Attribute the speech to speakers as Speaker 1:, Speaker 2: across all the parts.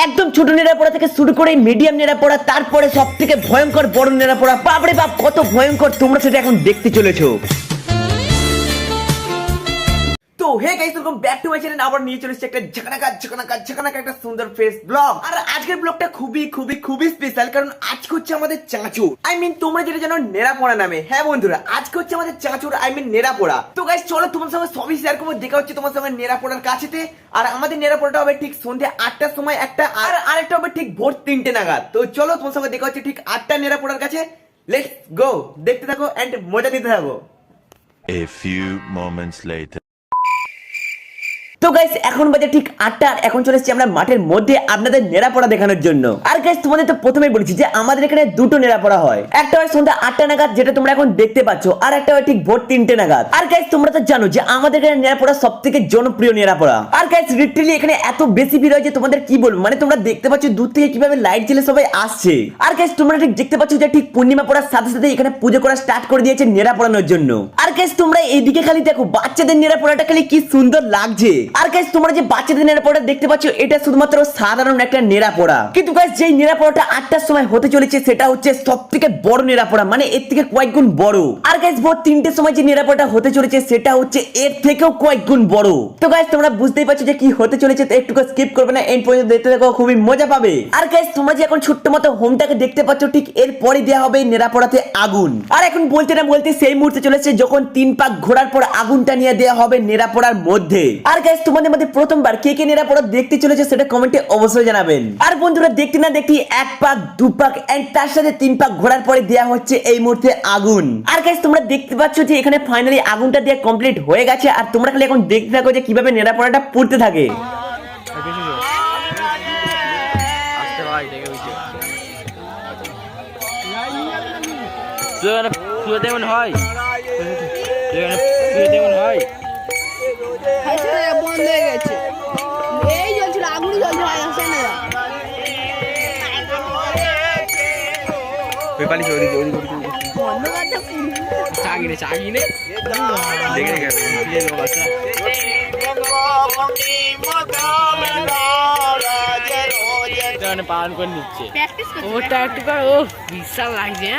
Speaker 1: একদম ছোট নেড়াপোড়া থেকে শুরু করে মিডিয়াম নেড়াপোড়া, তারপরে সব থেকে ভয়ঙ্কর বড় নেড়াপোড়া। বাপরে বাপ, কত ভয়ঙ্কর, তোমরা সেটা এখন দেখতে চলেছো। তো hey guys, welcome back to my channel. আবার নিয়ে চলে এসেছি একটা ঝকানাকা একটা সুন্দর ফেস ব্লগ। আর আজকের ব্লগটা খুবই স্পেশাল, কারণ আজকে হচ্ছে আমাদের চাঁচুর, তোমরা যেটা জানো নেড়াপোড়া নামে। হ্যাঁ বন্ধুরা, আজকে হচ্ছে আমাদের চাঁচুর নেড়াপোড়া। তো গাইস চলো তোমার সঙ্গে সবই শেয়ার করবো। দেখা হচ্ছে তোমার সঙ্গে নেড়াপোড়ার কাছেতে। আর আমাদের নেড়াপোড়াটা হবে ঠিক সন্ধ্যে 8টার সময় একটা, আর আরেকটা হবে ঠিক ভোর 3টে নাগাদ। তো চলো তোমার সঙ্গে দেখা হচ্ছে ঠিক 8টা নেড়াপোড়ার কাছে। লেটস গো, দেখতে থাকো এন্ড মজা নিতে থাকো।
Speaker 2: A few moments later.
Speaker 1: তো গাইস এখন বাজে ঠিক 8টা, আর এখন চলে এসেছি আমরা মাঠের মধ্যে আপনাদের নেড়াপোড়া দেখানোর জন্য। আর গাইস তোমাদের তো প্রথমেই বলেছি যে আমাদের এখানে দুটো নেড়াপোড়া হয়, একটা হয় সন্ধ্যা 8টা নাগাদ যেটা তোমরা এখন দেখতে পাচ্ছ, আর একটা হয় ঠিক ভোর 3টে নাগাদ। আর গাইস তোমরা তো জানো যে আমাদের এখানে নেড়াপোড়া সব থেকে জনপ্রিয় নেড়াপোড়া। আর গাইস লিটারালি এখানে এত বেশি ভিড় হয় যে তোমাদের কি বলবো, মানে তোমরা দেখতে পাচ্ছ দূর থেকে কিভাবে লাইট জ্বলে সবাই আসছে। আর গাইস তোমরা ঠিক দেখতে পাচ্ছ যে ঠিক পূর্ণিমা পড়ার সাথে সাথে এখানে পুজো করা স্টার্ট করে দিয়েছে নেড়াপোড়ানোর জন্য। আর গাইস তোমরা এইদিকে খালি দেখো বাচ্চাদের নেড়াপোড়াটা খালি কি সুন্দর লাগছে। আর গাইস তোমরা যে বাচ্চাদের নেড়াপোড়া দেখতে পাচ্ছ, এটা শুধুমাত্র সাধারণ একটা নেড়াপোড়া, কিন্তু গাইস যেই নেড়াপোড়াটা 8টার সময় হতে চলেছে সেটা হচ্ছে সবথেকে বড় নেড়াপোড়া, মানে এর থেকে কয়েক গুণ বড়। আর গাইস ভোর 3টের সময় যে নেড়াপোড়াটা হতে চলেছে সেটা হচ্ছে এর থেকেও কয়েক গুণ বড়। তো গাইস তোমরা বুঝতেই পারছো যে কি হতে চলেছে, তো একটু স্কিপ করবে না, এন্ড পর্যন্ত দেখতে থাকো, খুবই মজা পাবে। আর গাইস তোমরা যে এখন ছোট্ট মতো হোমটাকে দেখতে পাচ্ছ, ঠিক এর পরে দেওয়া হবে নেড়াপোড়াতে আগুন। আর এখন বলতে না বলতে সেই মুহূর্তে চলেছে যখন 3 পাক ঘোরার পর আগুনটা নিয়ে দেওয়া হবে নেড়াপোড়ার মধ্যে। আর গাইস তোমাদের মধ্যে প্রথমবার কে কে নেড়াপোড়া দেখতে চলেছে সেটা কমেন্টে অবশ্যই জানাবেন। আর বন্ধুরা দেখতে না দেখতে 1 পাক 2 পাক এন্ড তার সাথে 3 পাক ঘোরার পরে দেওয়া হচ্ছে এই মুহূর্তে আগুন। আর গাইস তোমরা দেখতে পাচ্ছ যে এখানে ফাইনালি আগুনটা দেওয়া কমপ্লিট হয়ে গেছে। আর তোমরা খালি এখন দেখতে থাকো যে কিভাবে নেড়াপোড়াটা পুড়তে থাকে।
Speaker 3: বন্ধ হয়ে গেছে, এই জ্বলছিল, আগুনই জ্বলছিল, আসে না।
Speaker 4: পালন করে নিচ্ছে ওটা একটু কর, ও বিশাল লাগছে।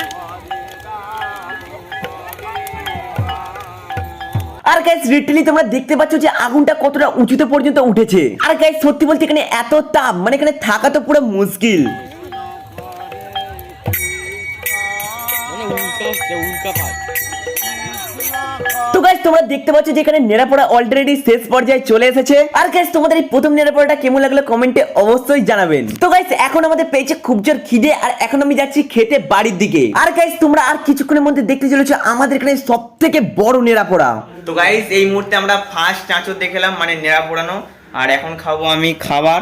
Speaker 1: আর গাইস লিটারালি তোমরা দেখতে পাচ্ছ যে আগুনটা কতটা উঁচুতে পর্যন্ত উঠেছে। আর গাইস সত্যি বলতে এখানে এত তাপ, মানে এখানে থাকা তো পুরো মুশকিল। তো গাইস তোমরা দেখতে পাচ্ছ যে এখানে নেড়াপোড়া অলরেডি শেষ পর্যায়ে চলে এসেছে। আর গাইস তোমাদের এই প্রথম নেড়াপোড়াটা কেমন লাগলো কমেন্টে অবশ্যই জানাবেন। তো গাইস এখন আমাদের পেয়েছে খুব জোর খিদে, আর এখন আমি যাচ্ছি খেতে বাড়ির দিকে। আর গাইস তোমরা আর কিছুক্ষণের মধ্যে দেখতে চলেছো আমাদের এখানে সবথেকে বড় নেড়াপোড়া। তো গাইস এই মুহূর্তে আমরা ফার্স্ট চাঁচর দেখলাম, মানে নেড়াপোড়ানো। আর এখন খাবো আমি খাবার,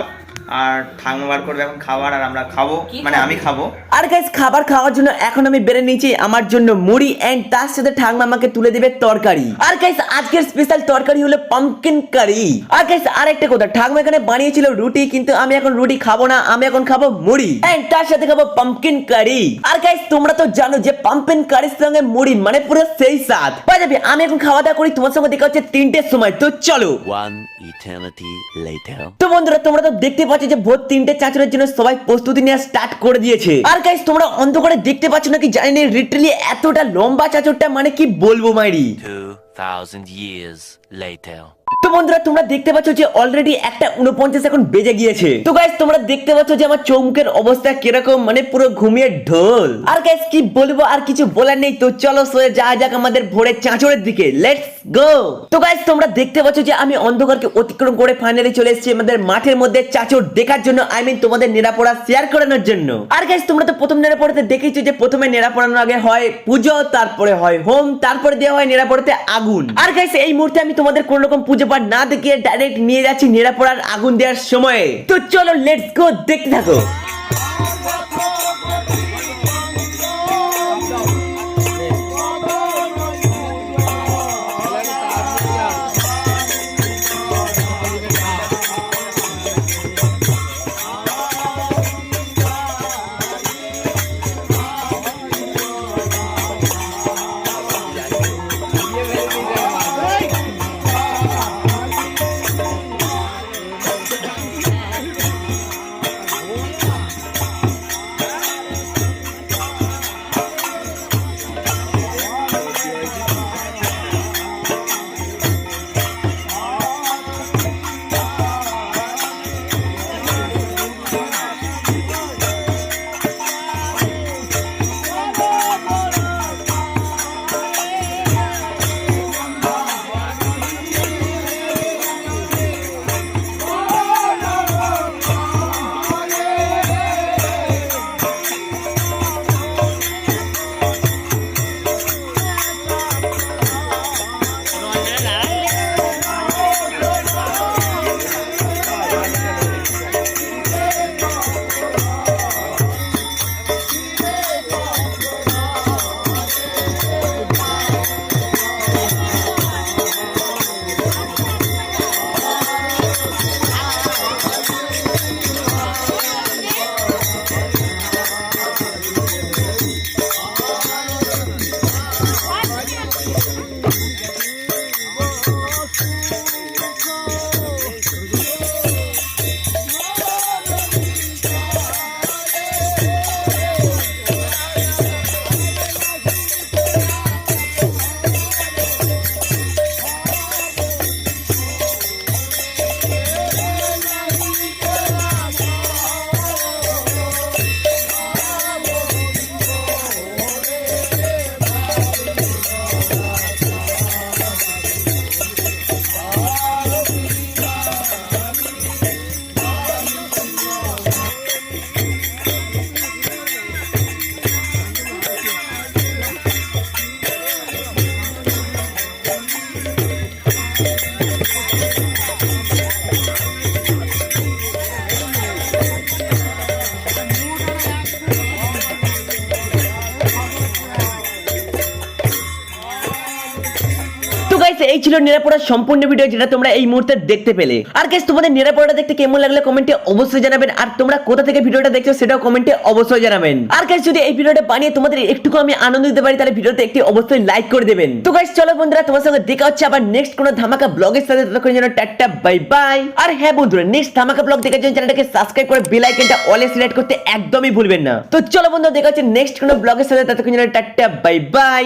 Speaker 1: আর ঠাকুমা বার করবে এখন খাবার, আর আমরা খাবো, মানে আমি খাবো। আর গাইস খাবার খাওয়ার জন্য এখন আমি বেড়ে নিয়েছি আমার জন্য মুড়ি, এন্ড তার সাথে ঠাকুমা আমাকে তুলে দেবে তরকারি। আর গাইস আজকের স্পেশাল তরকারি হলো পাম্পকিন কারি। আর গাইস আরেকটা কথা, ঠাকুমা এখানে বানিয়েছিল রুটি, কিন্তু আমি এখন রুটি খাবো না, আমি এখন খাবো মুড়ি, এন্ড তার সাথে খাবো পাম্পকিন কারি। আর গাইস তোমরা তো জানো যে পাম্পকিন কারির সঙ্গে মুড়ি মানে পুরো সেই স্বাদ পাওয়া যাবে। আমি এখন খাওয়া দাওয়া করি, তোমার সঙ্গে দেখা হচ্ছে 3টের সময়। তো চলো।
Speaker 2: One eternity later.
Speaker 1: তো বন্ধুরা তোমরা তো দেখতে পাচ্ছ যে ভোর 3টে চাঁচরের জন্য সবাই প্রস্তুতি নেওয়া স্টার্ট করে দিয়েছে। আর গাইস তোমরা অন্ধকারে দেখতে পাচ্ছ নাকি জানি না, লিটারালি এতটা লম্বা চাঁচরটা, মানে কি বলবো মাইরি।
Speaker 2: 2000 years later.
Speaker 1: তো বন্ধুরা তোমরা দেখতে পাচ্ছ যে অলরেডি 1:49 এখন বেজে গিয়েছে। তো গাইস তোমরা দেখতে পাচ্ছ যে আমার চৌমুখের অবস্থা কিরকম, মানে পুরো ঘুমিয়ে ঢোল। আর গাইস কি বলবো, আর কিছু বলার নেই। তো চলো সোজা যাওয়া যাক আমাদের ভোরের চাঁচরের দিকে, লেটস গো। তো গাইস তোমরা দেখতে পাচ্ছ যে আমি অন্ধকারকে অতিক্রম করে ফাইনালি চলে এসেছি আমাদের মাঠের মধ্যে চাঁচর দেখার জন্য, তোমাদের নেড়াপোড়া শেয়ার করানোর জন্য। আর গাইস তোমরা তো প্রথম নেড়াপোড়াতে দেখেছো যে প্রথমে নেড়াপোড়ানোর আগে হয় পুজো, তারপরে হয় হোম, তারপরে দেওয়া হয় নেড়াপোড়াতে আগুন। আর গাইস এই মুহূর্তে আমি তোমাদের কোন রকম পুজো পাঠ না দেখিয়ে ডাইরেক্ট নিয়ে যাচ্ছি নেড়াপোড়ার আগুন দেওয়ার সময়। তো চলো লেটস গো, দেখতে থাকো। গাইস এই ছিল নিরাপড়ার সম্পূর্ণ ভিডিও, যেটা তোমরা এই মুহূর্তে দেখতে পেলে। আর গাইস তোমাদের নিরাপড়াটা দেখতে কেমন লাগলো কমেন্টে অবশ্যই জানাবেন, আর তোমরা কোথা থেকে ভিডিওটা দেখছো সেটাও কমেন্টে অবশ্যই জানাবেন। আর গাইস যদি এই ভিডিওটা বানিয়ে তোমাদের একটুকু আমি আনন্দ দিতে পারি তাহলে ভিডিওতে একটি অবশ্যই লাইক করে দেবেন। তো গাইস চলো বন্ধুরা, তোমার সঙ্গে দেখা হচ্ছে আবার নেক্সট কোনো ধামাকা ব্লগের সাথে। ততক্ষণ জন্য টাটা বাই বাই। আর হ্যাঁ বন্ধুরা, নেক্সট ধামাকা ব্লগ দেখার জন্য চ্যানেলটাকে সাবস্ক্রাইব করে বেল আইকনটা অলে সিলেক্ট করতে একদমই ভুলবেন না। তো চলো বন্ধুরা, দেখা হচ্ছে নেক্সট কোনো ব্লগের সাথে। ততক্ষণ জন্য টাটা বাই বাই।